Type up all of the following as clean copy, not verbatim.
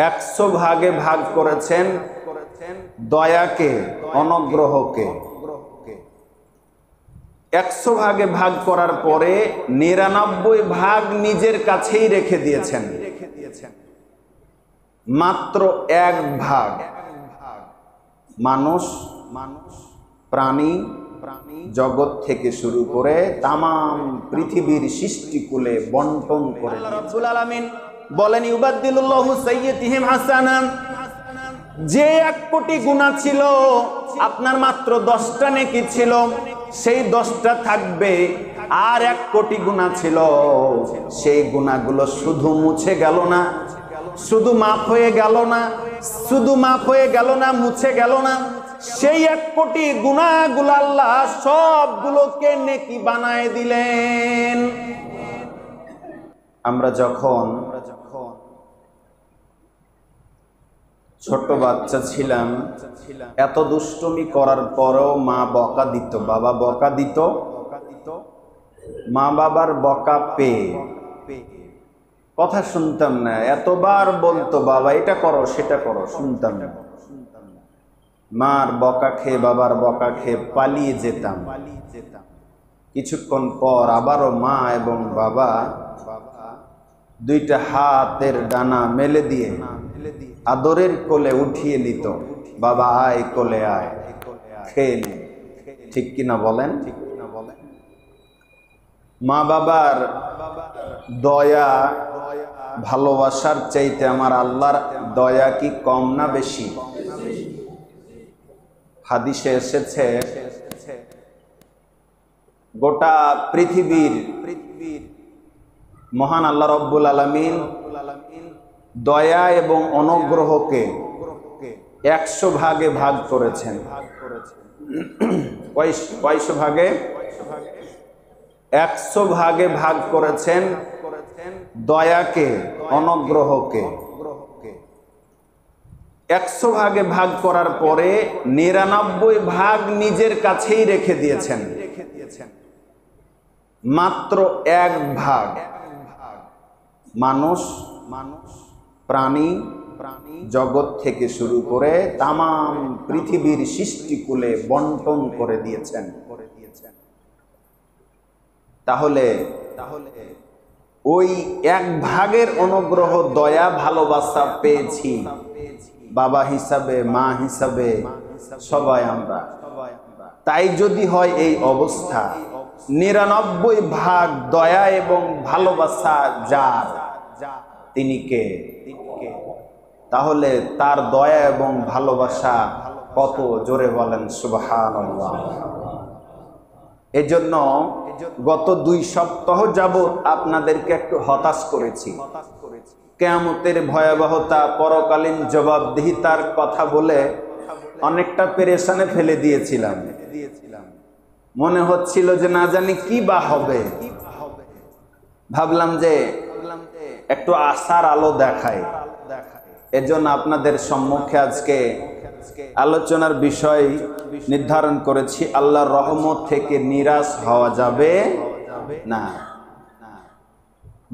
100 ভাগে ভাগ করেছেন দয়াকে, অনুগ্রহকে। 100 ভাগে ভাগ করার পরে 99 ভাগ নিজের কাছেই রেখে দিয়েছেন। মাত্র 1 ভাগ মানুষ, প্রাণী, জগৎ থেকে শুরু করে তামাম পৃথিবীর সৃষ্টিকুলে বন্টন করে। আল্লাহ রাব্বুল আলামিন বলেন, ইউবাদদিলুল্লাহু সাইয়্যাতিহিম হাসানান। যে 1 কোটি গুনাহ ছিল, আপনার মাত্র 10টা নেকি ছিল, সেই 10টা থাকবে। আর 1 কোটি গুনাহ ছিল, সেই গুনাহগুলো শুধু মুছে গেল না, শুধু মাফ হয়ে গেল না, শুধু মাফ হয়ে গেল না, মুছে গেল না, সেই 1 কোটি গুনাহগুলো আল্লাহ সবগুলোকে নেকি বানায় দিলেন। আমরা যখন ছোট বাচ্চা ছিলাম, এত দুষ্টুমি করার পরেও মা বকা দিত, বাবা বকা দিত, মা বাবার বকা পেয়ে কথা শুনতাম না। এতবার বলতো বাবা এটা করো সেটা করো, শুনতাম না। মার বকা খেয়ে, বাবার বকা খেয়ে পালিয়ে যেতাম। কিছুক্ষণ পর আবারও মা এবং বাবা দুইটা হাতের ডানা মেলে দিয়ে আদরের কোলে উঠিয়ে নিত। বাবা আয়, কোলে আয়, খেয়ে নে। ঠিক কিনা বলেন? মা বাবার দয়া ভালোবাসার চাইতে আমার আল্লাহর দয়া কি কম না বেশি? হাদিসে এসেছে, গোটা পৃথিবীর মহান আল্লাহ রাব্বুল আলামিন দয়া এবং অনুগ্রহকে 100 ভাগে ভাগ করেছেন। কয়শো ভাগে? 100 ভাগে ভাগ করেছেন দয়াকে, অনুগ্রহকে। 100 ভাগে ভাগ করার পরে 99 ভাগ নিজের কাছেই রেখে দিয়েছেন। মাত্র 1 ভাগ মানুষ, প্রাণী, জগৎ থেকে শুরু করে তামাম পৃথিবীর সৃষ্টিকুলে বন্টন করে দিয়েছেন। তাহলে ওই 1 ভাগের অনুগ্রহ, দয়া, ভালোবাসা পেয়েছি বাবা হিসাবে, মা হিসাবে, সবাই আমরা। তাই যদি হয় এই অবস্থা, 99 ভাগ দয়া এবং ভালোবাসা যার, তিনি কে? তাহলে তার দয়া এবং ভালোবাসা কত, জোরে বলেন সুবহানাল্লাহ। এজন্য গত 2 সপ্তাহ যাবত আপনাদেরকে একটু হতাশ করেছি। কিয়ামতের ভয়াবহতা, পরকালীন জবাবদিহিতার কথা বলে অনেকটা পেরেশানে ফেলে দিয়েছিলাম। মনে হচ্ছিল যে না জানি কি বা হবে। ভাবলাম যে একটু আশার আলো দেখায়। এজন্য আপনাদের সম্মুখে আজকে আলোচনার বিষয় নির্ধারণ করেছি, আল্লাহর রহমত থেকে নিরাশ হওয়া যাবে না।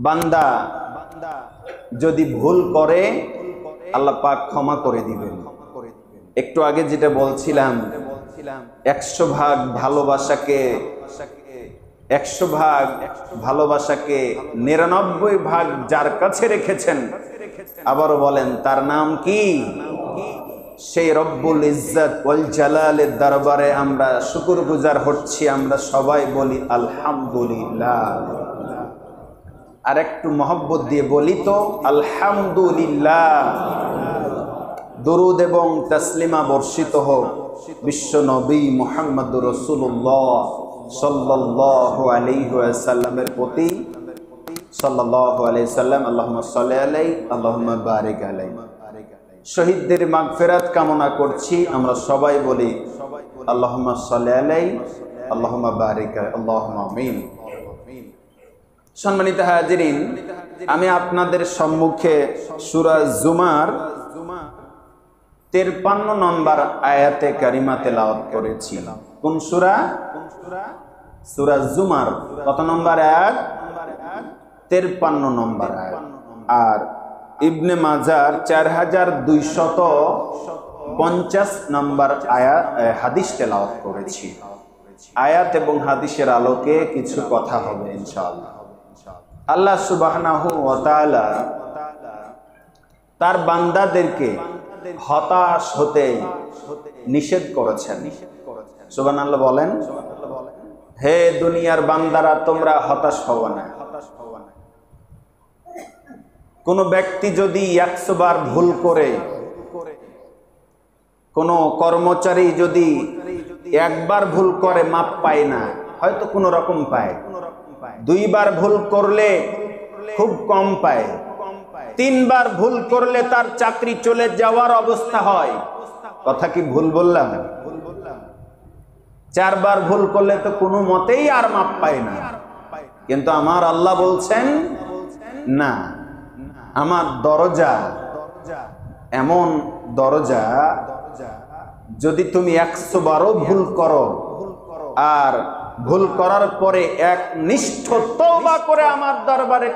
বান্দা যদি ভুল করে আল্লাহ পাক ক্ষমা করে দিবেন। একটু আগে যেটা বলছিলাম, 100 ভাগ ভালোবাসাকে, 100 ভাগ ভালোবাসাকে 99 ভাগ যার কাছে রেখেছেন। আবারও বলেন, তার নাম কি? সেই রব্বুল ইজ্জত ওয়াল জালালের দরবারে আমরা শুকরগুজার হচ্ছি। আমরা সবাই বলি আলহামদুলিল্লাহ। আর একটু মহব্বত দিয়ে বলি তো আলহামদুলিল্লাহ। দরুদ এবং তাসলিমা বর্ষিত হোক বিশ্ব নবী মুহাম্মদুর রাসূলুল্লাহ সাল্লাল্লাহু আলাইহি ওয়াসাল্লামের প্রতি, সাল্লাল্লাহু আলাইহি সাল্লাম। আল্লাহুম্মা সাল্লি আলাইহি, আল্লাহুম্মা বারিক আলাইহি। শহীদদের মাগফিরাত কামনা করছি। আমরা সবাই বলি আল্লাহুম্মা সাল্লি আলাইহি, আল্লাহুম্মা বারিক আলাইহি, আল্লাহুম্মা আমিন। সম্মানিত হাজিরিন, আমি আপনাদের সম্মুখে সূরা জুমার 53 নম্বর আয়াতে কারিমা তেলাওয়াত করেছি। কোন সূরা? সূরা জুমার কত নম্বর আয়াত? 53 নম্বর আয়াত। আর ইবনে মাজার 4250 নম্বর আয়াত হাদিস তেলাওয়াত করেছি। আয়াত এবং হাদিসের আলোকে কিছু কথা হবে ইনশাআল্লাহ। আল্লাহ সুবহানাহু ওয়া তাআলা তার বান্দাদেরকে হতাশ হতে নিষেধ করেছেন। সুবহানাল্লাহ বলেন, হে দুনিয়ার বান্দারা তোমরা হতাশ হও না। কোন ব্যক্তি যদি 100 বার ভুল করে, কোন কর্মচারী যদি একবার ভুল করে মাপ পায় না, হয়তো কোনো রকম পায়, 2 বার ভুল করলে খুব কম পায়, 3 বার ভুল করলে তার চাকরি চলে যাওয়ার অবস্থা হয়। কথা কি ভুল বললাম? 4 বার ভুল করলে তো কোনো মতেই আর মাপ পায় না। কিন্তু আমার আল্লাহ বলছেন না, আমার দরজা এমন দরজা, যদি তুমি 100 বারও ভুল করো আর ভুল করার পরে একনিষ্ঠ তওবা করে আমার দরবারে,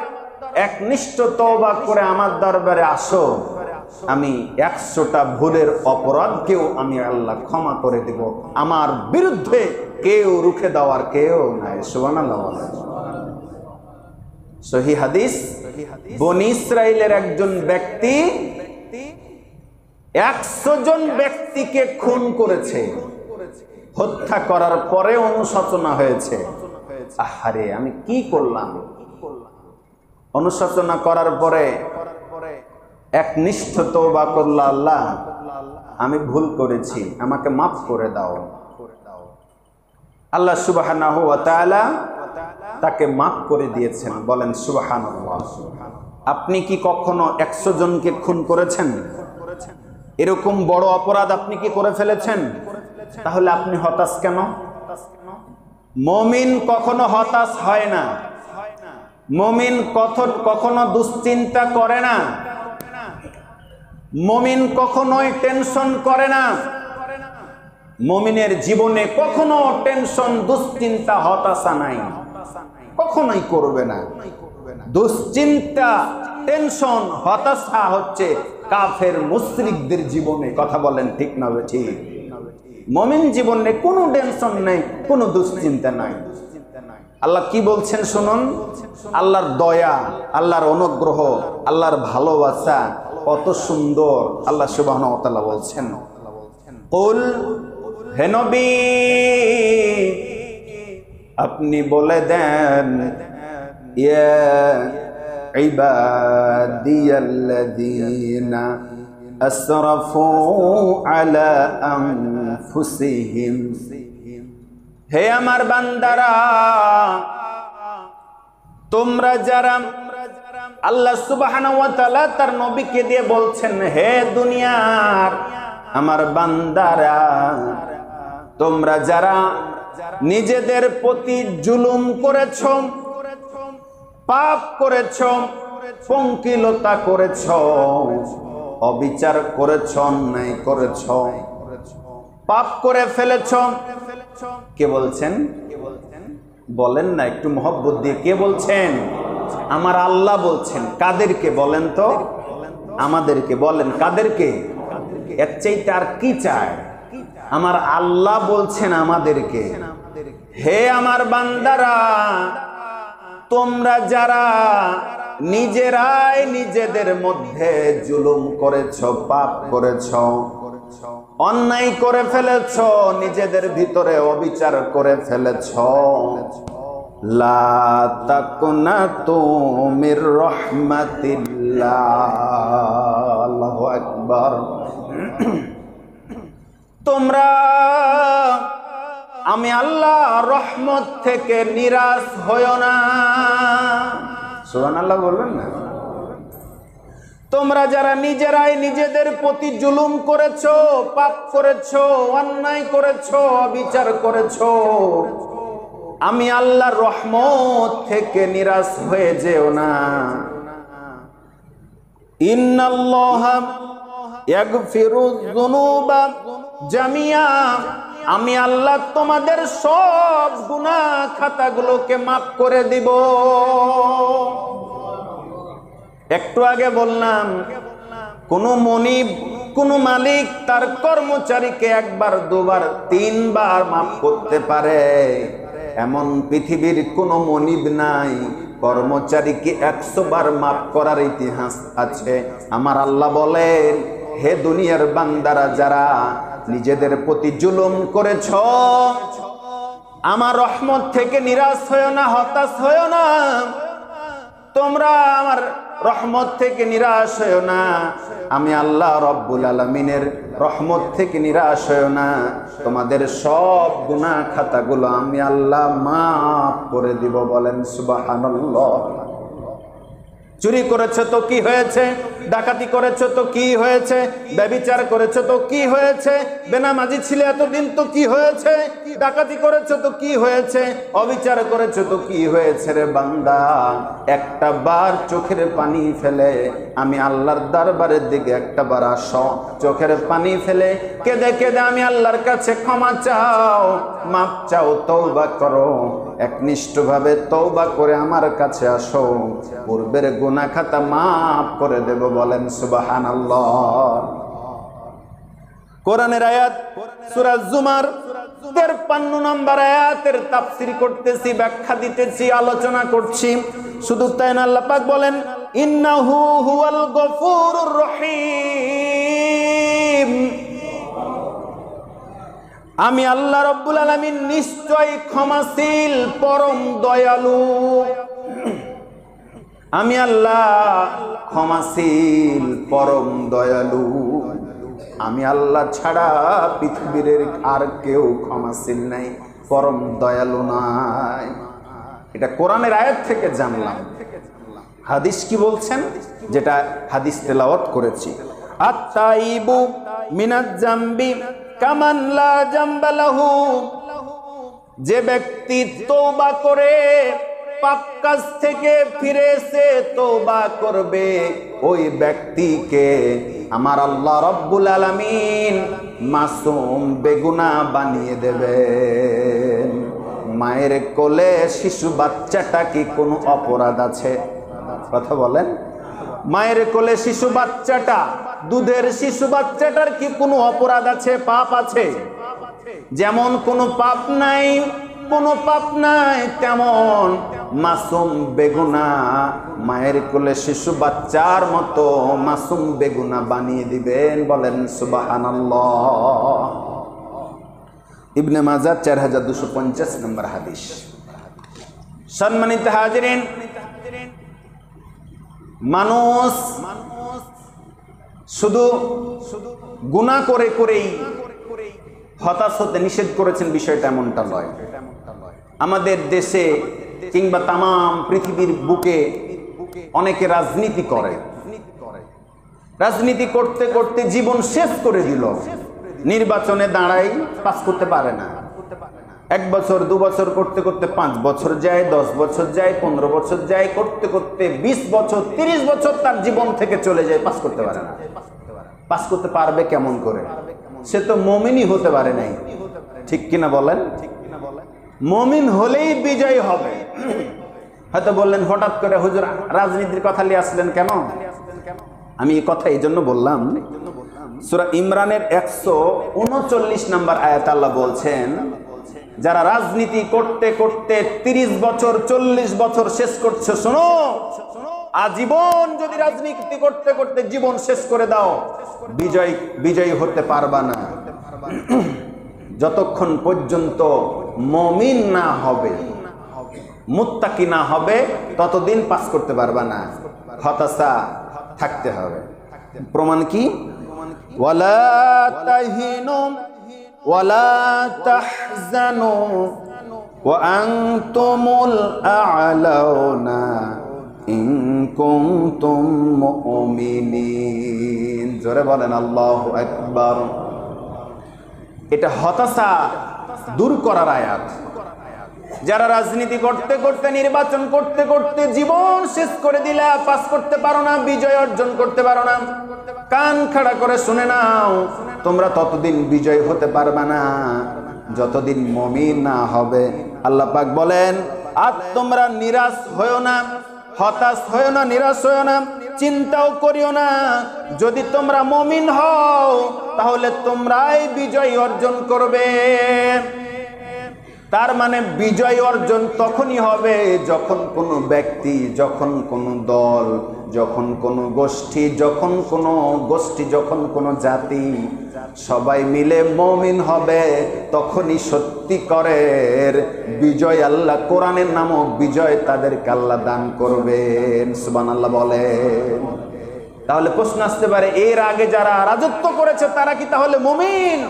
একনিষ্ঠ তওবা করে আমার দরবারে আসো, আমি 100টা ভুলের অপরাধকেও আমি আল্লাহ ক্ষমা করে দেব। আমার বিরুদ্ধে কেউ রুখে দেওয়ার কেউ নাই। সুবহানাল্লাহ। সহিহ হাদিস, বনী ইসরাইলের একজন ব্যক্তি 100 জন ব্যক্তিকে খুন করেছে, হত্যা করার পরে অনুশোচনা হয়েছে, আহারে আমি কি করলাম। অনুশোচনা করার পরে একনিষ্ঠ তওবা করল, আল্লাহ আমি ভুল করেছি, আমাকে মাফ করে দাও। আল্লাহ সুবহানাহু ওয়া তাআলা তাকে মাফ করে দিয়েছেন। বলেন সুবহানাল্লাহ। আপনি কি কখনো 100 জনকে খুন করেছেন? এরকম বড় অপরাধ আপনি কি করে ফেলেছেন? তাহলে আপনি হতাশ কেন? মুমিন কখনো হতাশ হয় না, মুমিন কখনো দুশ্চিন্তা করে না, মুমিন কখনোই টেনশন করে না। মুমিনের জীবনে কখনো টেনশন, দুশ্চিন্তা, হতাশা নাই, কখনোই করবে না। দুশ্চিন্তা, টেনশন, হতাশা হচ্ছে কাফের মুশরিকদের জীবনে। কথা বলেন ঠিক না ঠিক? মুমিন জীবনে কোনো টেনশন নেই, কোনো দুশ্চিন্তা নাই। আল্লাহ কি বলছেন শুনুন। আল্লাহর দয়া, আল্লাহর অনুগ্রহ, আল্লাহর ভালোবাসা কত সুন্দর। আল্লাহ সুবহানাহু ওয়া তাআলা বলছেন, কুল, হে নবী আপনি বলে দেন, ইয়া ইবাদিয়াল্লাযীনা আসরাফু আলা আনফুসিহিম, হে আমার বান্দারা তোমরা যারা, আল্লাহ সুবহানাহু ওয়া তাআলা তার নবীকে দিয়ে বলছেন, হে দুনিয়ার আমার বান্দারা তোমরা যারা নিজেদের প্রতি জুলুম করেছ, পাপ করেছ, পঙ্কিলতা করেছ, অবিচার করেছ, অন্যায় করেছ, পাপ করে ফেলেছ। কে বলছেন? বলেন না একটু মহব্বত দিয়ে, কে বলছেন? আমার আল্লাহ বলছেন। কাদেরকে বলেন তো? আমাদেরকে। বলেন কাদেরকে? এর চাইতে আর কি চায়? আমার আল্লাহ বলছেন আমাদেরকে, হে আমার বান্দারা তোমরা যারা নিজেরাই নিজেদের মধ্যে জুলুম করেছ, পাপ করেছ, অন্যায় করে ফেলেছ, নিজেদের ভিতরে অবিচার করে ফেলেছ, লা তাকুনাতু মির রাহমাতিল্লাহ, আল্লাহু আকবার। তোমরা আমি আল্লাহ রহমত থেকে নিরাশ হয়ো না। সুবহানাল্লাহ বলবেন না? তোমরা যারা নিজেরাই নিজেদের প্রতি জুলুম করেছো, পাপ করেছো, অন্যায় করেছো, অবিচার করেছো, আমি আল্লাহর রহমত থেকে নিরাশ হয়ে যেও না। ইন্নাল্লাহা ইয়াগফিরুয যুনুবা জামিয়া, আমি আল্লাহ তোমাদের সব গুনাহ খাতাগুলোকে মাফ করে দিব। একটু আগে বললাম, কোন মনিব, কোন মালিক তার কর্মচারীকে একবার, দুবার, তিনবার মাফ করতে পারে এমন পৃথিবীর কোন মনিব নাই। কর্মচারীকে 100 বার মাফ করার ইতিহাস আছে। আমার আল্লাহ বলেন, হে দুনিয়ার বান্দারা, যারা নিজেদের প্রতি জুলুম করেছ, আমার রহমত থেকে নিরাশ হয়েও না, হতাশ হয়েও না। তোমরা আমার রহমত থেকে নিরাশ হয়েও না, আমি আল্লাহ রব্বুল আলামিনের রহমত থেকে নিরাশ হয়েও না। তোমাদের সব গুনাহ খাতাগুলো আমি আল্লাহ মাফ করে দিব। বলেন সুবহানাল্লাহ। চুরি করেছো তো কি হয়েছে? ডাকাতি করেছো তো কি হয়েছে? ব্যভিচার করেছো তো কি হয়েছে? বেনামাজি ছিলে এতদিন তো কি হয়েছে? ডাকাতি করেছো তো কি হয়েছে? অবিচার করেছো তো কি হয়েছে রে বান্দা? একটা বার চোখের পানি ফেলে আমি আল্লাহর দরবারের দিকে একটা বার আসো, চোখের পানি ফেলে কেঁদে কেঁদে আমি আল্লাহর কাছে ক্ষমা চাও, মাপ চাও, তওবা করো, একনিষ্ঠভাবে তওবা করে আমার কাছে আসো, পূর্বের গুনাহ খাতা মাফ করে দেব। বলেন সুবহানাল্লাহ। কোরআনের আয়াত সূরা জুমার 53 নম্বর আয়াতের তাফসীর করতেছি, ব্যাখ্যা দিতেছি, আলোচনা করছি। শুধু তাই না, আল্লাহ পাক বলেন, ইন্নাহু হুয়াল গফুরুর রহিম। আমি আল্লাহ রব্বুল আলামিন নিশ্চয় ক্ষমাশীল, পরম দয়ালু। আমি আল্লাহ ক্ষমাশীল, পরম দয়ালু। আমি আল্লাহ ছাড়া পৃথিবীর আর কেউ ক্ষমাশীল নাই, পরম দয়ালু নাই। এটা কোরআনের আয়াত থেকে জানলাম। হাদিস কি বলছেন? যেটা হাদিস তেলাওয়াত করেছি, আত-তাইবু মিনাজ জামবি কামান লা জামবা লাহু। যে ব্যক্তি তওবা করে, পাপ কাজ থেকে ফিরে এসে তওবা করবে, ওই ব্যক্তিকে আমার আল্লাহ রব্বুল আলামিন মাসুম, বেগুনাহ বানিয়ে দেবেন। মায়ের কোলে শিশু বাচ্চাটা কি কোনো অপরাধ আছে? কথা বলেন। মায়ের কোলে শিশু বাচ্চাটা, দুধের শিশু বাচ্চাটার কি কোনো অপরাধ আছে, পাপ আছে? যেমন কোনো পাপ নাই, কোনো পাপ নাই, তেমন মাসুম বেগুনাহ মায়ের কোলে শিশু বাচ্চার মতো মাসুম বেগুনাহ বানিয়ে দিবেন। বলেন সুবহানাল্লাহ। ইবনে মাজাহ 4250 নম্বর হাদিস। সম্মানিত হাজিরিন, মানুষ শুধু গুনাহ করে করেই হতাশ হতে নিষেধ করেছেন, বিষয়টা এমনটা নয়। আমাদের দেশে কিংবা তাম পৃথিবীর বুকে অনেকে রাজনীতি করে, রাজনীতি করতে করতে জীবন শেষ করে দিল। নির্বাচনে দাঁড়াই, পাস করতে পারে না। 1 বছর 2 বছর করতে করতে 5 বছর যায়, 10 বছর যায়, 15 বছর যায়, করতে করতে 20 বছর 30 বছর তার জীবন থেকে চলে যায়, পাস করতে পারে না। পাস করতে পারবে কেমন করে? সে তো মুমিনই হতে পারে নাই। ঠিক কিনা বলেন? মুমিন হলেই বিজয় হবে। হয়তো বললেন, হঠাৎ করে হুজুর রাজনীতির কথা নিয়ে আসলেন কেন? আমি এই কথা এই জন্য বললাম, সূরা ইমরানের 139 নম্বর আয়াত আল্লাহ বলছেন, যারা রাজনীতি করতে করতে 30 বছর 40 বছর শেষ করছে, শোনো, আজীবন যদি রাজনীতি করতে করতে জীবন শেষ করে দাও, বিজয়ী হতে পারবা না। যতক্ষণ পর্যন্ত মুমিন না হবে, মুত্তাকি না হবে, ততদিন পাস করতে পারবা না। হতাশা থাকতে হবে। প্রমাণ কি? ওয়ালা তাহিনু ওয়ালা তাহজানু ওয়া আনতুমুল আ'লাউনা ইন কুনতুম মুমিনিন। জোরে বলেন আল্লাহু আকবার। এটা হতাশা দূর করার আয়াত। যারা রাজনীতি করতে করতে, নির্বাচন করতে করতে জীবন শেষ করে দিলে, পাস করতে পারো না, বিজয় অর্জন করতে পারো না, কান খাড়া করে শুনে নাও, তোমরা ততদিন বিজয় হতে পারবে না যতদিন মুমিন না হবে। আল্লাহ পাক বলেন, আর তোমরা নিরাশ হয়ো না, হতাশ হয়ো না, নিরাশ হয়ো না। চিন্তাও করিও না। যদি তোমরা মুমিন হও তাহলে তোমরাই বিজয় অর্জন করবে। তার মানে বিজয় অর্জন তখনই হবে যখন কোনো ব্যক্তি, যখন কোনো দল, যখন কোনো গোষ্ঠী, যখন কোনো জাতি সবাই মিলে মুমিন হবে, তখনই সত্যিকারের বিজয় আল্লাহ, কোরআনের নামক বিজয় তাদেরকে আল্লাহ দান করবেন। সুবহানাল্লাহ বলেন। তাহলে প্রশ্ন আসতে পারে, এর আগে যারা রাজত্ব করেছে তারা কি তাহলে মুমিন?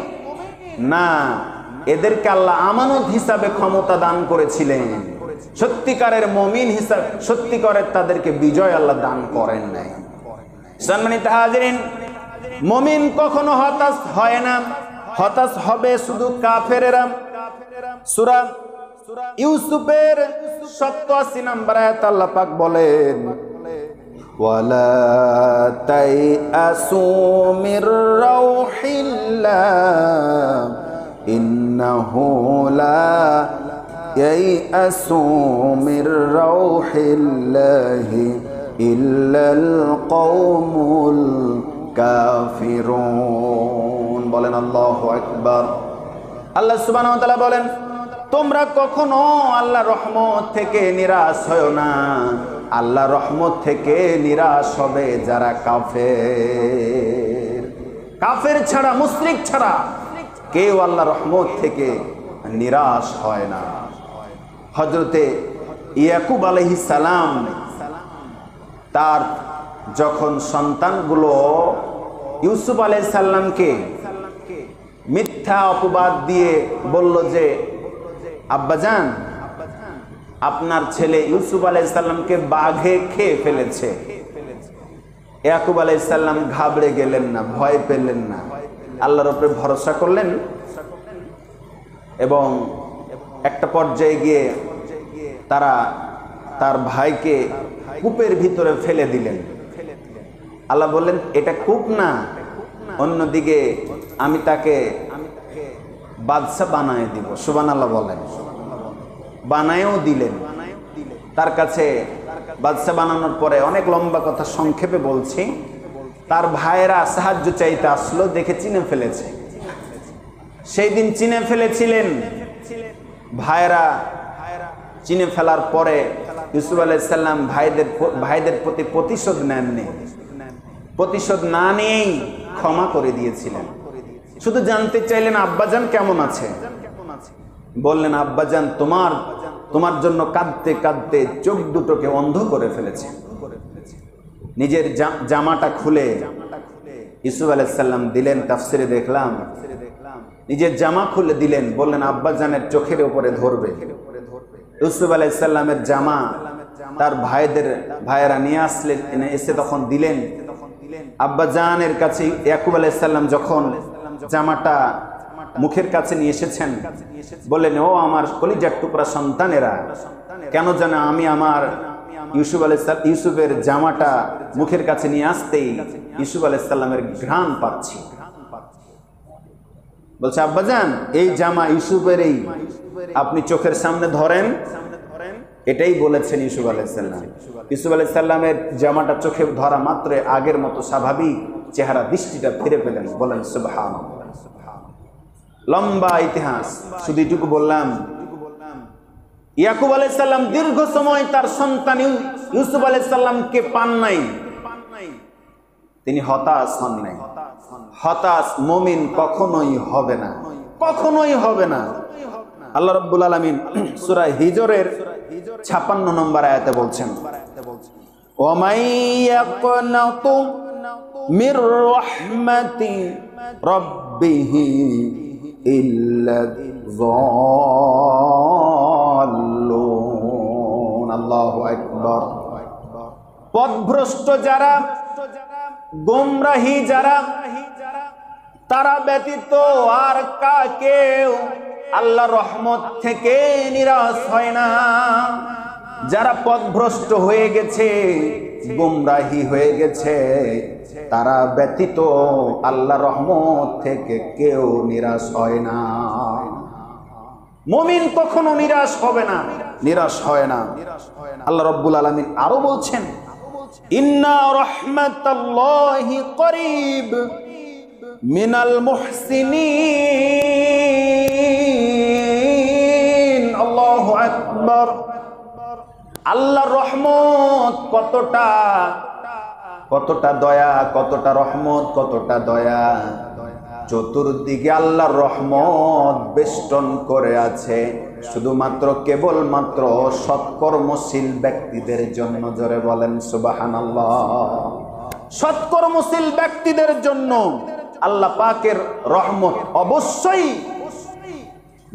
না, এদেরকে আল্লাহ আমানত হিসাবে ক্ষমতা দান করেছিলেন। সত্যিকারের মুমিন হিসাবে, সত্যিকারের তাদেরকে বিজয় আল্লাহ দান করেন নাই। সম্মানিত হাজিরিন, মুমিন কখনো হতাশ হয় না, হতাশ হবে শুধু কাফেরেরা। সূরা ইউসুফের 87 নম্বর আয়াত আল্লাহ পাক বলেন, ওয়ালা তাইআসু মির রাউহিল্লাহ ইন্নাহু লা ইয়াইআসু মির রাউহিল্লাহি ইল্লাল কওমুল কাফিরুন। বলেন আল্লাহু আকবার। আল্লাহ সুবহানাহু ওয়া তাআলা বলেন, তোমরা কখনো আল্লাহর রহমত থেকে নিরাশ হয়ো না। আল্লাহর রহমত থেকে নিরাশ হবে যারা কাফের। কাফের ছাড়া, মুশরিক ছাড়া কেউ আল্লাহর রহমত থেকে নিরাশ হয় না। হযরতে ইয়াকুব আলাইহিস সালাম তার যখন সন্তানগুলো ইউসুফ আলাইহিস সালামকে মিথ্যা অপবাদ দিয়ে বলল যে, আব্বাজান আপনার ছেলে ইউসুফ আলাইহিস সালামকে বাঘে খেয়ে ফেলেছে, ইয়াকুব আলাইহিস সালাম ঘাবড়ে গেলেন না, ভয় পেলেন না, আল্লাহর উপরে ভরসা করলেন এবং একটা পর্যায়ে গিয়ে তারা তার ভাইকে কূপের ভিতরে ফেলে দিলেন। আল্লাহ বললেন, এটা কূপ না, অন্যদিকে আমি তাকে বাদশা বানায় দিব। সুবহানাল্লাহ বলেন। বানায়ও দিলেন। তার কাছে বাদশা বানানোর পরে, অনেক লম্বা কথা সংক্ষেপে বলছি, তার ভাইয়েরা সাহায্য চাইতে আসলো, দেখে চিনে ফেলেছে। সেই দিন চিনে ফেলেছিলেন। ভাইয়েরা চিনে ফেলার পরে ইউসুফ আলাইহিস সালাম ভাইদের প্রতি প্রতিশোধ নেননি। প্রতিশোধ না নিয়েই ক্ষমা করে দিয়েছিলেন। শুধু জানতে চাইলেন আব্বাজান কেমন আছে। বললেন, আব্বাজান তোমার জন্য কাঁদতে কাঁদতে চোখ দুটোকে অন্ধ করে ফেলেছে। নিজের জামাটা খুলে ইউসুফ আলাইহিস সালাম দিলেন। তাফসিরে দেখলাম নিজের জামা খুলে দিলেন, বললেন আব্বাজানের চোখের উপরে ধরবে। ইউসুফ আলাইহিস সালামের জামা তার ভাইয়েরা নিয়ে আসলেন, এসে তখন দিলেন আব্বাজানের কাছে। ইয়াকুব আলাইহিস সালাম যখন জামাটা মুখের কাছে নিয়ে এসেছেন, বললেন, ও আমার কলিজার টুকরা সন্তানেরা, কেন জানো আমি আমার ইউসুফের জামাটা মুখের কাছে নিয়ে আসতেই ইউসুফ আলাইহিস সালামের ঘ্রাণ পাচ্ছি। বলছে, আব্বাজান এই জামা ইউসুফের, এই আপনি চোখের সামনে ধরেন, এটাই বলেছেন ইউসুফ আলাইহিস সালাম। ইউসুফ আলাইহিস সালামের জামাটা চোখে ধরা মাত্র আগের মতো স্বাভাবিক চেহারা, দৃষ্টিটা ফিরে পেলেন। বলেন সুবহানাল্লাহ। লম্বা ইতিহাস, শুধু এটুকু বললাম, ইয়াকুব আলাইহিস সালাম দীর্ঘ সময় তার সন্তান ইউসুফ আলাইহিস সালামকে পান নাই। তিনি হতাশ হন নাই। হতাশ মুমিন কখনোই হবে না, কখনোই হবে না। আল্লাহ রাব্বুল আলামিন সূরা হিজরের 56 নম্বর আয়াতে বলছেন, ওয়া মাইয়াকনাতু মির রাহমাতি রাব্বিহি ইল্লা যাল্লুন। আল্লাহু আকবার। পথভ্রষ্ট যারা, গোমরাহী যারা, তারা ব্যতীত আর কাকেও আল্লাহর রহমত থেকে নিরাশ হয় না। যারা পথভ্রষ্ট হয়ে গেছে, গোমরাহী হয়ে গেছে, তারা ব্যতীত আল্লাহর রহমত থেকে কেউ নিরাশ হয় না। মুমিন কখনো নিরাশ হবে না, নিরাশ হয় না। আল্লাহ রাব্বুল আলামিন আরো বলছেন, ইন্না রাহমাতাল্লাহি করিব মিনাল মুহসিনিন। আল্লাহু আকবার। আল্লাহর রহমত কতটা দয়া, কতটা রহমত, কতটা দয়া। চতুর্দিকে আল্লাহর রহমত বেষ্টন করে আছে, শুধুমাত্র কেবলমাত্র সৎকর্মশীল ব্যক্তিদের জন্য। জোরে বলেন সুবহানাল্লাহ। সৎকর্মশীল ব্যক্তিদের জন্য আল্লাহ পাকের রহমত অবশ্যই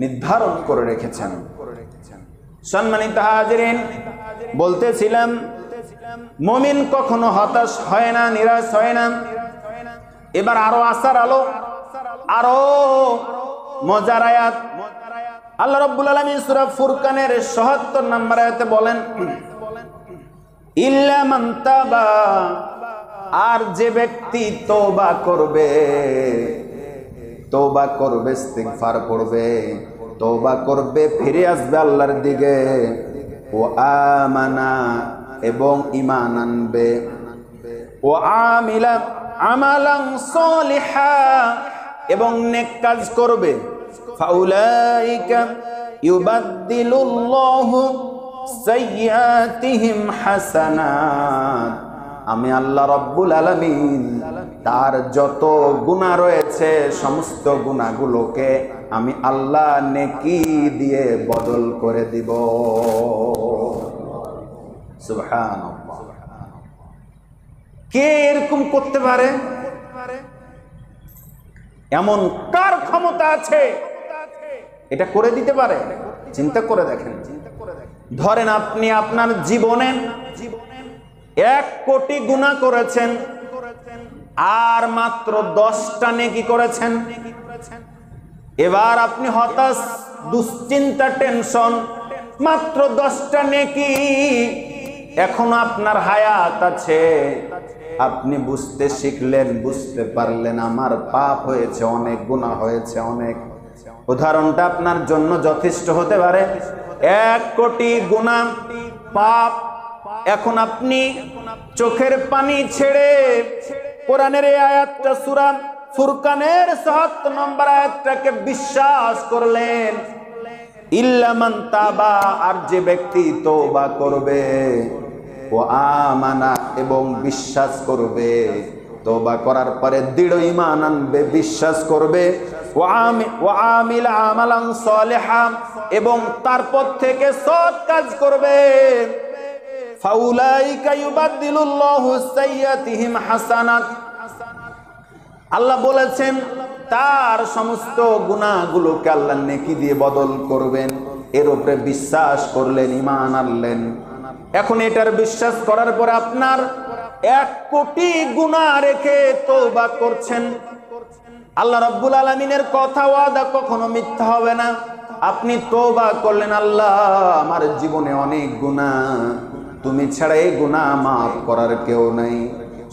নির্ধারণ করে রেখেছেন। সম্মানিত হাজিরিন, বলতেছিলাম মুমিন কখনো হতাশ হয় না, নিরাশ হয় না। এবার আরো আসার আলো, আরো মজার আয়াত। আল্লাহ রাব্বুল আলামিন সূরা ফুরকানের ৭৭ নম্বর আয়াতে বলেন, ইল্লা মান তাবা, আর যে ব্যক্তি তওবা করবে, ইস্তিগফার করবে, তওবা করবে, ফিরে আসবে আল্লাহর দিকে, ও আমানা, এবং ঈমান আনবে, ও আমিলা আমালান সালিহা, এবং নেক কাজ করবে, ফাউলাইকা ইউবাদদিলুল্লাহু সাইয়্যাতিহিম হাসানাত। আমি আল্লাহ রাব্বুল আলামিন তার যত গুনাহ রয়েছে সমস্ত গুনাহগুলোকে আমি আল্লাহ নেকি দিয়ে বদল করে দিব। সুবহানাল্লাহ। কে এরকম করতে পারে? এমন কার ক্ষমতা আছে এটা করে দিতে পারে? চিন্তা করে দেখেন। ধরেন আপনি আপনার জীবনে ১ কোটি গুনাহ করেছেন, আর মাত্র 10টা নেকি করেছেন। এবার আপনি হতাশ, দুশ্চিন্তা, টেনশন, মাত্র 10টা নেকি, এখনো আপনার হায়াত আছে। আপনি বুঝতে শিখলেন, বুঝতে পারলেন আমার পাপ হয়েছে অনেক, গুনাহ হয়েছে অনেক। উদাহরণটা আপনার জন্য যথেষ্ট হতে পারে। ১ কোটি গুনাহ, পাপ। এখন আপনি চোখের পানি ছেড়ে কোরআনের এই আয়াতটা, সূরা ফুরকানের ৭৭ নম্বর আয়াতটাকে বিশ্বাস করলেন। ইল্লা মান তাবা, আর যে ব্যক্তি তওবা করবে, ও আমানা, এবং বিশ্বাস করবে, তওবা করার পরে দৃঢ় ঈমান আনবে, বিশ্বাস করবে, ও আমিলা আমালান সালিহা, এবং তারপর থেকে সৎ কাজ করবে, ফাউলাইকা ইউবাদদিলুল্লাহু সাইয়্যাতিহিম হাসানাত। আল্লাহ বলেছেন তার সমস্ত গুনাহগুলোকে আল্লাহ নেকি দিয়ে বদল করবেন। এর উপরে বিশ্বাস করলেন, ঈমান আনলেন। এখন এটার বিশ্বাস করার পরে আপনার ১ কোটি গুনাহ রেখে তওবা করছেন। আল্লাহ রাব্বুল আলামিনের কথা, ওয়াদা কখনো মিথ্যা হবে না। আপনি তওবা করলেন, আল্লাহ আমার জীবনে অনেক গুনাহ, তুমি ছাড়া এই গুনাহ মাফ করার কেউ নাই।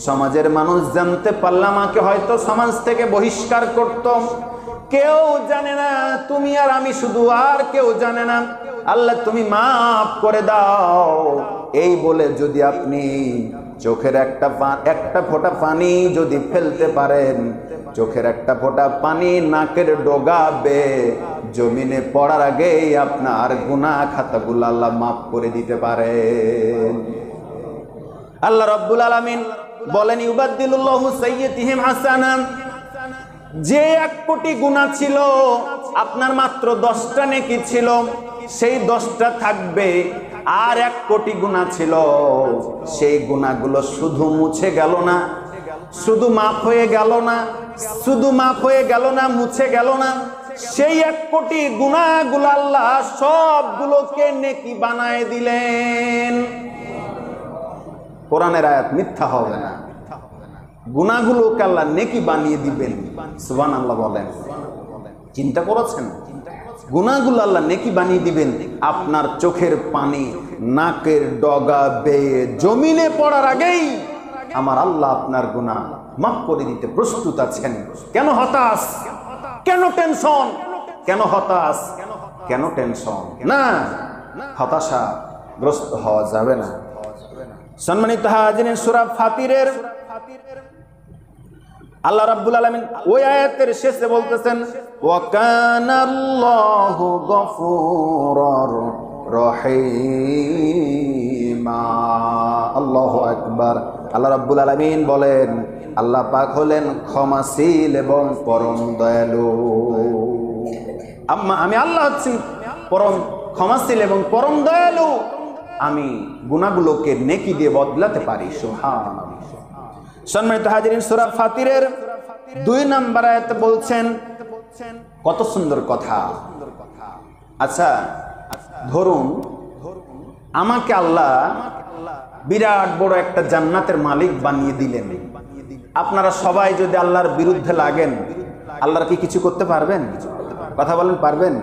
সমাজের মানুষ জানতে পারলে আমাকে হয়তো সমাজ থেকে বহিষ্কার করত। কেউ জানে না, তুমি আর আমি শুধু, আর কেউ জানে না। আল্লাহ তুমি মাফ করে দাও। এই বলে যদি আপনি চোখের একটা ফোঁটা পানি যদি ফেলতে পারেন, চোখের একটা ফোঁটা পানি নাকের ডোগাবে, জমিনে পড়ার আগেই আপনার গুনাহ খাতাগুলো আল্লাহ মাফ করে দিতে পারেন। আল্লাহ রাব্বুল আলামিন বলেন, ইউবাদদিলুল্লাহু সাইয়্যাতিহিম হাসানাত। যে ১ কোটি গুনাহ ছিল, আপনার মাত্র 10টা নেকি ছিল, সেই 10টা থাকবে। আর ১ কোটি গুনাহ ছিল, সেই গুনাহগুলো শুধু মুছে গেল না, শুধু মাফ হয়ে গেল না, শুধু মাফ হয়ে গেল না, মুছে গেল না, সেই ১ কোটি গুনাহগুলো আল্লাহ সবগুলোকে নেকি বানায় দিলেন। কোরআনের আয়াত মিথ্যা হবে না। গুনাহগুলোকে আল্লাহ নেকি বানিয়ে দিবেন। সুবহানাল্লাহ বলেন। চিন্তা করেছেন? গুনাহগুলো আল্লাহ নেকি বানিয়ে দিবেন। আপনার চোখের পানি নাকের ডগা বেয়ে জমিনে পড়ার আগেই আমার আল্লাহ আপনার গুনাহ মাফ করে দিতে প্রস্তুত আছেন। কেন হতাশ? কেন টেনশন? কেন হতাশ? কেন টেনশন? না, হতাশাগ্রস্ত হওয়া যাবে না। সম্মানিত হাজিরিন, সূরা ফাতিরের আল্লাহ রাব্বুল আলামিন ওই আয়াতের শেষে বলতেছেন, ওয়া কানাল্লাহু গফুরুর রহিমা। আল্লাহু আকবার। আল্লাহ রাব্বুল আলামিন বলেন, আল্লাহ পাক হলেন ক্ষমাশীল এবং পরম দয়ালু। আমি আল্লাহ হচ্ছি পরম ক্ষমাশীল এবং পরম দয়ালু। আমি গুনাহগুলোকে নেকি দিয়ে বদলাতে পারি। সুবহানাল্লাহ। সম্মানিত হাজিরিন, সূরা ফাতিরের 2 নম্বর আয়াতে বলছেন, কত সুন্দর কথা। আচ্ছা, ধরুন আমাকে আল্লাহ বিরাট বড় একটা জান্নাতের মালিক বানিয়ে দিলেন। আপনারা সবাই যদি আল্লাহর বিরুদ্ধে লাগেন, আল্লাহর কি কিছু করতে পারবেন? কথা বলেন, পারবেন?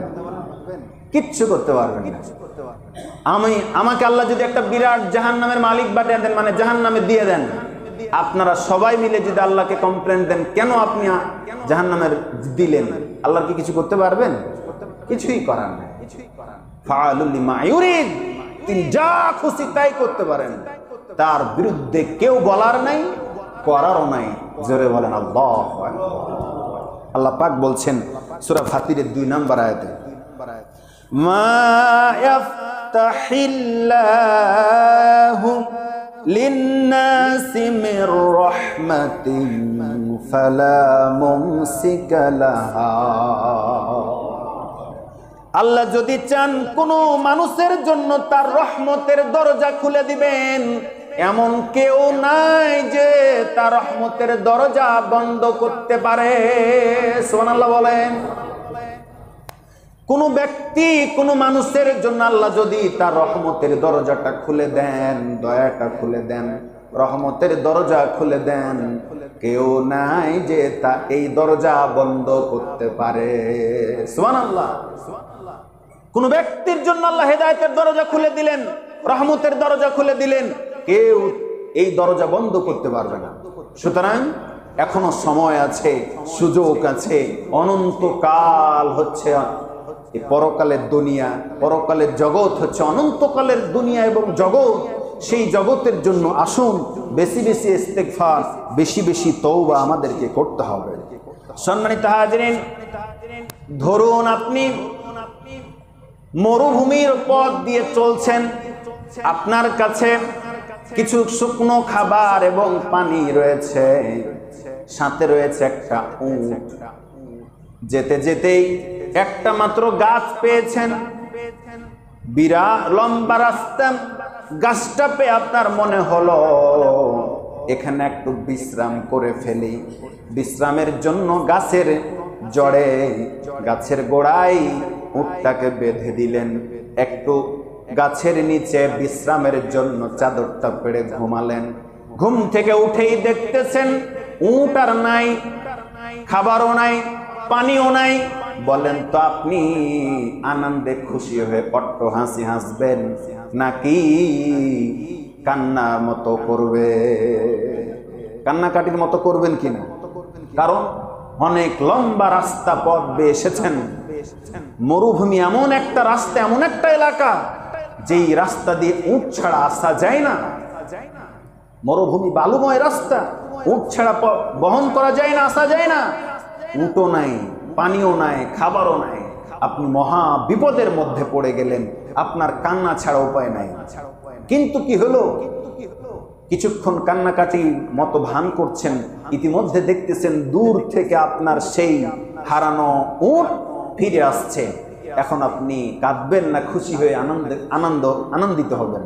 কিচ্ছু করতে পারবেন না। আমাকে আল্লাহ যদি একটা বিরাট জাহান্নামের মালিক বানিয়ে দেন, মানে জাহান্নামে দিয়ে দেন, আপনারা সবাই মিলে যদি আল্লাহকে কমপ্লেন দেন, কেন আপনি জাহান্নামের দিলেন, আল্লাহর কি কিছু করতে পারবেন? কিছুই করার নাই। ফাআলুল লিমা ইউরিদ, তিনি যা খুশি তাই করতে পারেন, তার বিরুদ্ধে কেউ বলার নাই, করারও নাই। জোরে বলেন আল্লাহু আকবার। আল্লাহ পাক বলছেন সূরা ফাতিরের 2 নম্বর আয়াতে, মা ইয়াফতাহিল্লাহু লিন্নাসি মির রাহমাতিন ফালা মুমসিকা লাহা। আল্লাহ যদি চান কোন মানুষের জন্য তার রহমতের দরজা খুলে দিবেন, এমন কেউ নাই যে তার রহমতের দরজা বন্ধ করতে পারে। সুবহানাল্লাহ বলেন। কোন ব্যক্তি, কোন মানুষের জন্য আল্লাহ যদি তার রহমতের দরজাটা খুলে দেন, দয়াটা খুলে দেন, রহমতের দরজা খুলে দেন, কেউ নাই যে তা এই দরজা বন্ধ করতে পারে। সুবহানাল্লাহ। কোন ব্যক্তির জন্য আল্লাহ হেদায়েতের দরজা খুলে দিলেন, রহমতের দরজা খুলে দিলেন, কেউ এই দরজা বন্ধ করতে পারবে না। সুতরাং এখনো সময় আছে, সুযোগ আছে। অনন্তকাল হচ্ছে এই পরকালের দুনিয়া, পরকালের জগৎ হচ্ছে অনন্তকালের দুনিয়া এবং জগৎ। সেই জগতের জন্য আসুন বেশি বেশি ইস্তেগফার, বেশি বেশি তওবা আমাদেরকে করতে হবে। সম্মানিত হাজিরিন, ধরুন আপনি মরুভূমির পথ দিয়ে চলছেন, আপনার কাছে কিছু শুকনো খাবার এবং পানি রয়েছে, সাথে রয়েছে একটা উট। যেতে যেতেই একটা মাত্র গাছ পেয়েছেন, বিরাট লম্বা রাস্তা। গাছটা পেয়ে আপনার মনে হলো এখানে একটু বিশ্রাম করে ফেলি। বিশ্রামের জন্য গাছের জড়ে, গাছের গোড়ায় উটটাকে বেঁধে দিলেন। একটু গাছের নিচে বিশ্রামের জন্য চাদরটা পেড়ে ঘুমালেন। ঘুম থেকে উঠেই দেখতেছেন উট আর নাই, খাবারও নাই, পানিও নাই। বলেন তো আপনি আনন্দে খুশি হয়ে পট্ট হাসি হাসবেন নাকি কান্নার মতো করবে? কান্নাকাটির মতো করবেন কিনা? কারণ অনেক লম্বা রাস্তা পথ বেয়ে এসেছেন। মরুভূমি এমন একটা রাস্তা, এমন একটা এলাকা যেই রাস্তা দিয়ে উট ছাড়া আসা যায় না। মরুভূমি বালুময় রাস্তা, উট ছাড়া বহন করা যায় না, আসা যায় না। উটও নাই, পানিও নাই, খাবারও নাই। আপনি মহা বিপদের মধ্যে পড়ে গেলেন, আপনার কান্না ছাড়া উপায় নাই। কিন্তু কি হলো? কিছুক্ষণ কান্নাকাটি মতো ভান করছেন, ইতিমধ্যে দেখতেছেন দূর থেকে আপনার সেই হারানো উট ফিরে আসছে। এখন আপনি কাঁদবেন না খুশি হয়ে আনন্দিত হবেন?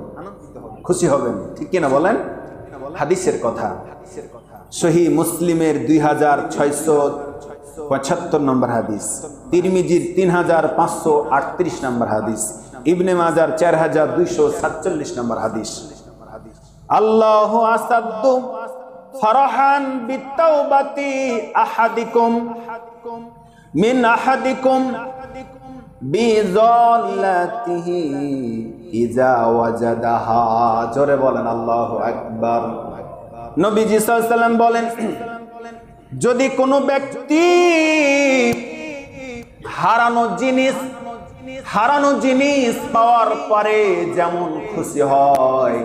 খুশি হবেন, ঠিক কিনা বলেন? হাদিসের কথা, সহিহ মুসলিমের 2675 নম্বর হাদিস, তিরমিজির 3538 নম্বর হাদিস, ইবনে মাজার 4247 নম্বর হাদিস। আল্লাহু আসাদ্দু ফারহান বিতাওবাতি আহাদিকুম মিন আহাদিকুম বিযাল্লাতিহি ইজা ওয়াজাদাহা। জোরে বলেন আল্লাহু আকবার। নবীজি সাল্লাল্লাহু আলাইহি ওয়াসাল্লাম বলেন, যদি কোনো ব্যক্তি হারানো জিনিস পাওয়ার পরে যেমন খুশি হয়,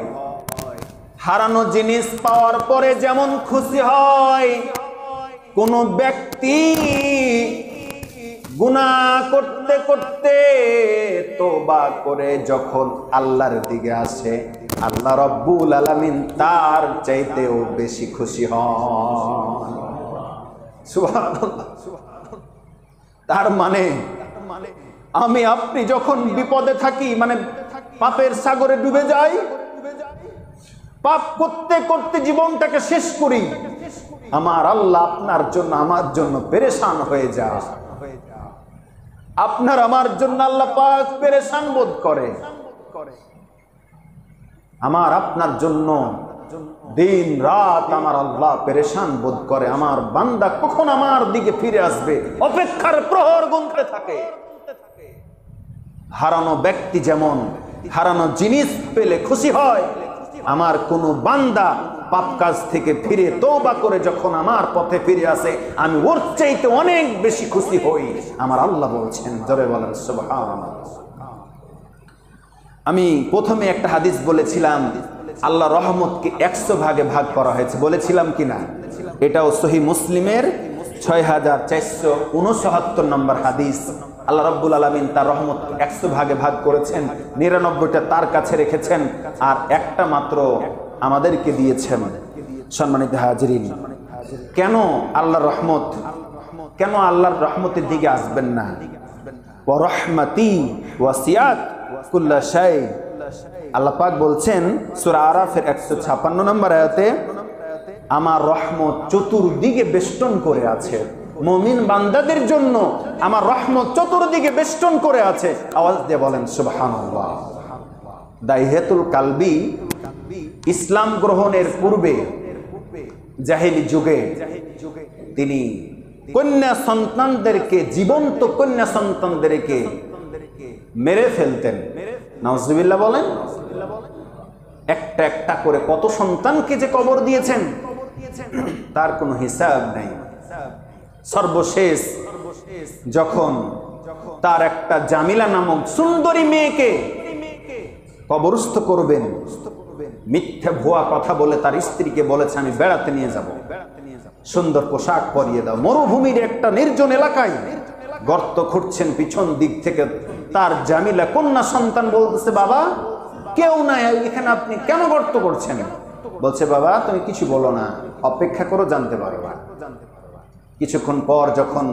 হারানো জিনিস পাওয়ার পরে যেমন খুশি হয়, কোন ব্যক্তি গুনাহ করতে করতে তওবা করে যখন আল্লাহর দিকে আসে, আল্লাহ রাব্বুল আলামিন তার চাইতেও বেশি খুশি হন। সুবহানাল্লাহ। তার মানে আমি আপনি যখন বিপদে থাকি, মানে পাপের সাগরে ডুবে যাই, পাপ করতে করতে জীবনটাকে শেষ করি, আমার আল্লাহ আপনার জন্য আমার জন্য পেরেশান হয়ে যায়। আপনার আমার জন্য আল্লাহ পাক পেরেশান বোধ করে। আমার আপনার জন্য দিন রাত আমার আল্লাহ পেরেশান বোধ করে। আমার বান্দা কখন আমার দিকে ফিরে আসবে অপেক্ষার প্রহর গুনতে থাকে। হারানো ব্যক্তি যেমন হারানো জিনিস পেলে খুশি হয়, আমার কোন বান্দা পাপ কাজ থেকে ফিরে তওবা করে যখন আমার পথে ফিরে আসে, আমি ওর চাইতে অনেক বেশি খুশি হই। আমার আল্লাহ বলছেন, জোরে বলেন সুবহানাল্লাহ। আমি প্রথমে একটা হাদিস বলেছিলাম, আল্লাহ রহমতকে 100 ভাগে ভাগ করা হয়েছে, বলেছিলাম কিনা? এটাও সহিহ মুসলিমের 6469 নম্বর হাদিস। আল্লাহ রাব্বুল আলামিন তার রহমত 100 ভাগে ভাগ করেছেন, 99টা তার কাছে রেখেছেন, আর একটা মাত্র আমাদেরকে দিয়েছেন। সম্মানিত হাজিরিন, কেন আল্লাহর রহমত, কেন আল্লাহর রহমতের দিকে আসবেন না? ওয়া রাহমাতি ওয়াসিআত কুল্লা শাই। আল্লাহ পাক বলছেন সূরা আরাফের 156 নম্বর আয়াতে, আমার রহমত চতুর্দিকে বেষ্টন করে আছে। মুমিন বান্দাদের জন্য আমার রহমত চতুর্দিকে বেষ্টন করে আছে। আওয়াজ দিয়ে বলেন সুবহানাল্লাহ। দাইহাতুল কালবি ইসলাম গ্রহণের পূর্বে জাহেলি যুগে তিনি কন্যা সন্তানদেরকে, জীবন্ত কন্যা সন্তানদেরকে মেরে ফেলতেন। নাউজুবিল্লাহ বলেন। একটা একটা করে কত সন্তানকে যে কবর দিয়েছেন তার কোনো হিসাব নাই। সর্বশেষ যখন তার একটা জামিলা নামক সুন্দরী মেয়েকে কবরস্থ করবেন, মিথ্যা ভুয়া কথা বলে তার স্ত্রীকে বলেছে আমি বেড়াতে নিয়ে যাব, সুন্দর পোশাক পরিয়ে দাও। মরুভূমির একটা নির্জন এলাকায় গর্ত খুঁড়ছেন, পিছন দিক থেকে তার জামিলা কন্যা সন্তান বলতেছে, বাবা কেউ নাই এখানে, আপনি কেন গর্ত করছেন? বলছে, বাবা তুমি কিছু বলো না, অপেক্ষা করো, জানতে পারবা। কিছুক্ষণ পর যখন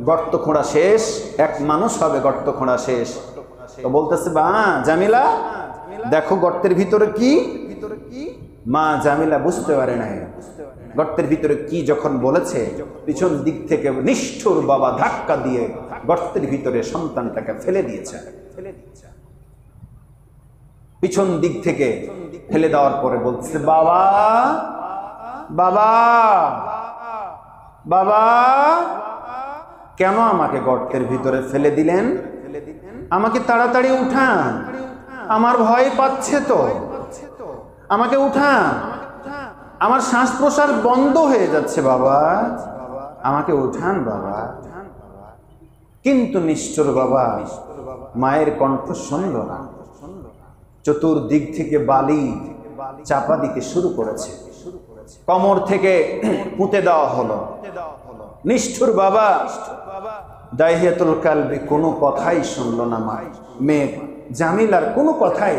গর্ত খোঁড়া শেষ, এক মানুষ হবে গর্ত খোঁড়া শেষ, তো বলতেছে, বা জামিলা দেখো গর্তের ভিতরে কি। মা জামিলা বুঝতে পারে নাই গর্তের ভিতরে কি। যখন বলেছে, পিছন দিক থেকে নিষ্ঠুর বাবা ধাক্কা দিয়ে গর্তের ভিতরে সন্তানটাকে ফেলে দিয়েছে। পিছন দিক থেকে ফেলে দেওয়ার পরে বলছে, বাবা বাবা বাবা কেন আমাকে গর্তের ভিতরে ফেলে দিলেন? আমাকে তাড়াতাড়ি উঠান, আমার ভয় পাচ্ছে তো, আমাকে উঠান, আমার শ্বাস প্রশ্বাস বন্ধ হয়ে যাচ্ছে বাবা, আমাকে উঠান বাবা। কিন্তু নিষ্ঠুর বাবা মায়ের কণ্ঠ শুনল না। চতুর্দিক থেকে বালি চাপা দিতে শুরু করেছে, কোমর থেকে পুঁতে দেওয়া হলো। নিষ্ঠুর বাবা দাইহাতুল কালবি কোনো কথাই শুনল না। মেয়ে জামিলার কোনো কথাই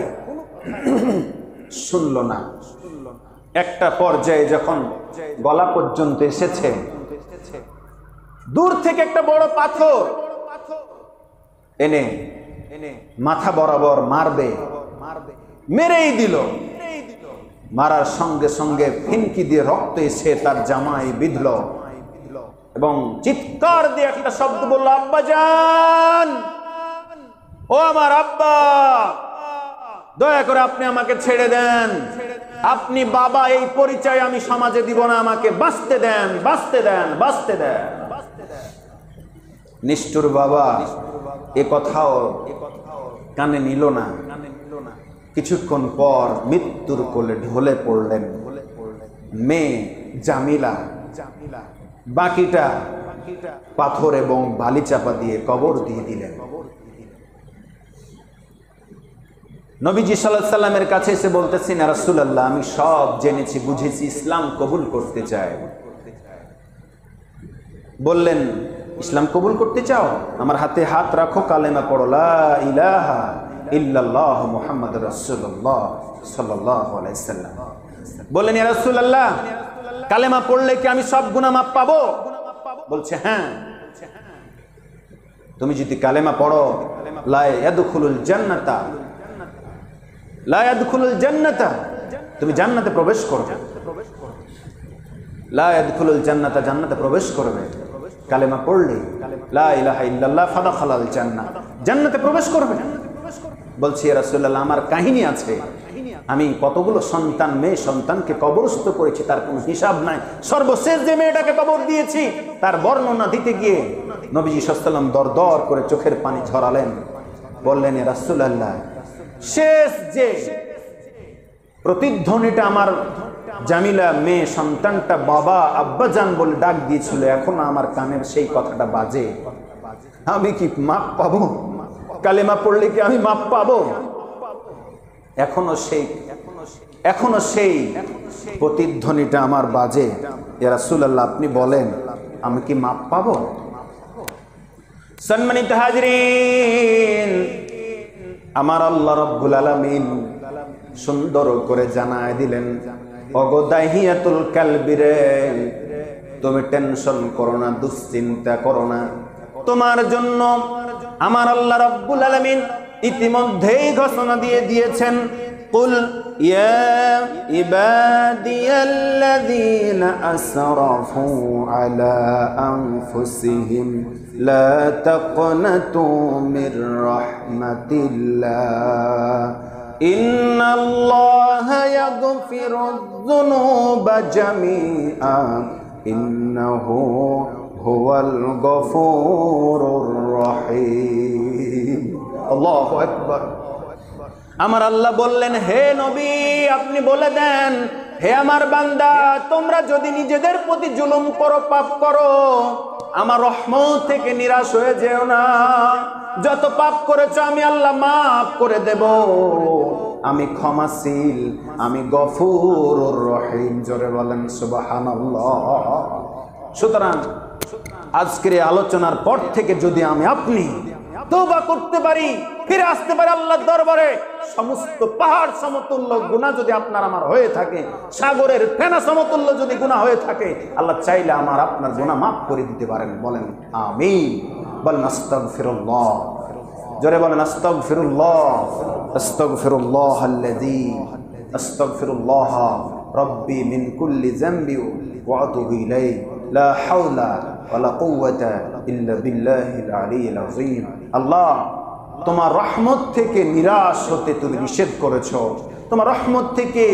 শুনল না। একটা পর্যায়ে যখন গলা পর্যন্ত এসেছে, দূর থেকে একটা বড় পাথর এনে মাথা বরাবর মারবে, মেরেই দিল। মারার সঙ্গে সঙ্গে ফিনকি দিয়ে রক্ত এসে তার জামায় বিঁধল এবং চিৎকার দিয়ে একটা শব্দ বলল, আব্বা জান, ও আমার আব্বা, দয়া করে আপনি আমাকে ছেড়ে দেন, আপনি বাবা এই পরিচয় আমি সমাজে দিব না, আমাকে বাঁচতে দেন, বাঁচতে দেন, বাঁচতে দেন। নিষ্ঠুর বাবা এ কথাও কানে নিল না। কিছুক্ষণ পর মৃত্যুর কোলে ঢলে পড়লেন মেয়ে জামিলা। বাকিটা পাথর এবং বালি চাপা দিয়ে কবর দিয়ে দিলেন। নবীজি সাল্লাল্লাহু আলাইহি সাল্লামের কাছে এসে বলতেছেন, ইয়া রাসূলুল্লাহ, আমি সব জেনেছি বুঝেছি, ইসলাম কবুল করতে চাই। বললেন, ইসলাম কবুল করতে চাও? আমার হাতে হাত রাখো, কালেমা পড়ো, লা ইলাহা ইল্লাল্লাহ মুহাম্মাদুর রাসূলুল্লাহ সাল্লাল্লাহু আলাইহি ওয়াসাল্লাম। বললেন, ইয়া রাসূলুল্লাহ, কালেমা পড়লে কি আমি সব গুনাহ মাফ পাবো? বলছে, হ্যাঁ, তুমি যদি কালেমা পড়ো, লা ইয়াদখুলুল জান্নাতা, লা ইয়াদখুলুল জান্নাতা, তুমি জান্নাতে প্রবেশ করবে। লা ইয়াদখুলুল জান্নাতা, জান্নাতে প্রবেশ করবে। কালেমা পড়লে লা ইলাহা ইল্লাল্লাহ ফাদাখালাল জান্নাহ, জান্নাতে প্রবেশ করবে। বলছি, ইয়া রাসূলুল্লাহ, আমার কাহিনী আছে, আমি কতগুলো সন্তান, মেয়ে সন্তানকে কবরস্থ করেছি, তার কোনো হিসাব নাই। সর্বশেষ যে মেয়েটাকে কবর দিয়েছি তার বর্ণনা দিতে গিয়ে নবীজি সাল্লাল্লাহু আলাইহি ওয়াসাল্লাম দর করে চোখের পানি ঝরালেন। বললেন, ইয়া রাসূলুল্লাহ, শেষ যে প্রতিধ্বনিটা আমার জামিলা মেয়ে সন্তানটা বাবা আব্বাজান বলে ডাক দিয়েছিল, এখন আমার কানের সেই কথাটা বাজে, আমি কি মাপ পাবো? কালেমা পড়লে কি আমি মাপ পাবো? এখনো সেই প্রতিধ্বনিটা আমার বাজে। ইয়া রাসূলুল্লাহ, আপনি বলেন, আমি কি মাপ পাবো? সম্মানিত হাজরিন, আমার আল্লাহ রাব্বুল আলামিন সুন্দর করে জানায় দিলেন, ওগো দাহিয়াতুল কালবিরে, তুমি টেনশন করো না, দুশ্চিন্তা করো না, তোমার জন্য আমার আল্লাহ রাব্বুল আলামিন ইতিমধ্যেই ঘোষণা দিয়ে দিয়েছেন, কুল ইয়া ইবাদিয়াল্লাযীনা আসরাফু আলা আনফুসিহিম লা তাকনাতু মির রাহমাতিল্লাহ ইন্নাল্লাহা ইয়াগফিরুয যুনুবা জামিআ ইন্নাহু হুয়াল গফুরুর রহিম। আল্লাহু আকবার। আমার আল্লাহ বললেন, হে নবী, আপনি বলে দেন, হে আমার বান্দা, তোমরা যদি নিজেদের প্রতি জুলুম করো, পাপ করো, আমার রহমত থেকে নিরাশ হয়ে যেও না। যত পাপ করেছো আমি আল্লাহ মাফ করে দেব, আমি ক্ষমাশীল, আমি গফুরুর রহিম। জোরে বলেন সুবহানাল্লাহ। সুতরাং আজকের এই আলোচনার পর থেকে যদি আমি আপনি তওবা করতে পারি, ফিরে আসতে পারি আল্লাহর দরবারে, সমস্ত পাহাড় সমতুল্য গুনাহ যদি আপনার আমার হয়ে থাকে, সাগরের ফেনা সমতুল্য যদি গুনাহ হয়ে থাকে, আল্লাহ চাইলে আমার আপনার গুনাহ মাফ করে দিতে পারেন। বলেন আমিন। বলেন আস্তাগফিরুল্লাহ। জোরে বলেন আস্তাগফিরুল্লাহ। আস্তাগফিরুল্লাহাল্লাযী আস্তাগফিরুল্লাহ রাব্বি মিন কুল্লি যামবি ওয়া আতুবু ইলাইহি লা হাওলা ওয়ালা কুওয়াতা ইল্লা বিল্লাহিল আলিয়্যিল আযীম। আল্লাহ, তোমার রহমত থেকে নিরাশ হতে তুমি নিষেধ করেছো, তোমার রহমত থেকে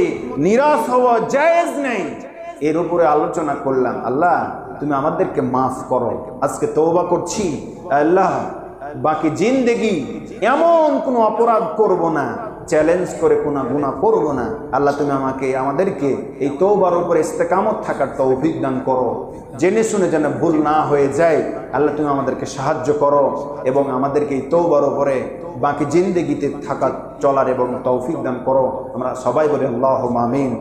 নিরাশ হওয়া জায়েজ নেই, এর উপরে আলোচনা করলাম। আল্লাহ, তুমি আমাদেরকে মাফ করো। আজকে তওবা করছি আল্লাহ, বাকি জিন্দেগি এমন কোনো অপরাধ করব না, চ্যালেঞ্জ করে কোনো গুনাহ করব না। আল্লাহ, তুমি আমাদেরকে এই তওবার উপরে ইস্তেকামত থাকার তৌফিক দান করো। জেনে শুনে যেন ভুল না হয়ে যায়, আল্লাহ তুমি আমাদেরকে সাহায্য করো এবং আমাদেরকে এই তওবার উপরে বাকি জিন্দেগিতে থাকা চলার এবং তৌফিক দান করো। আমরা সবাই বলি আল্লাহুম্মা আমিন।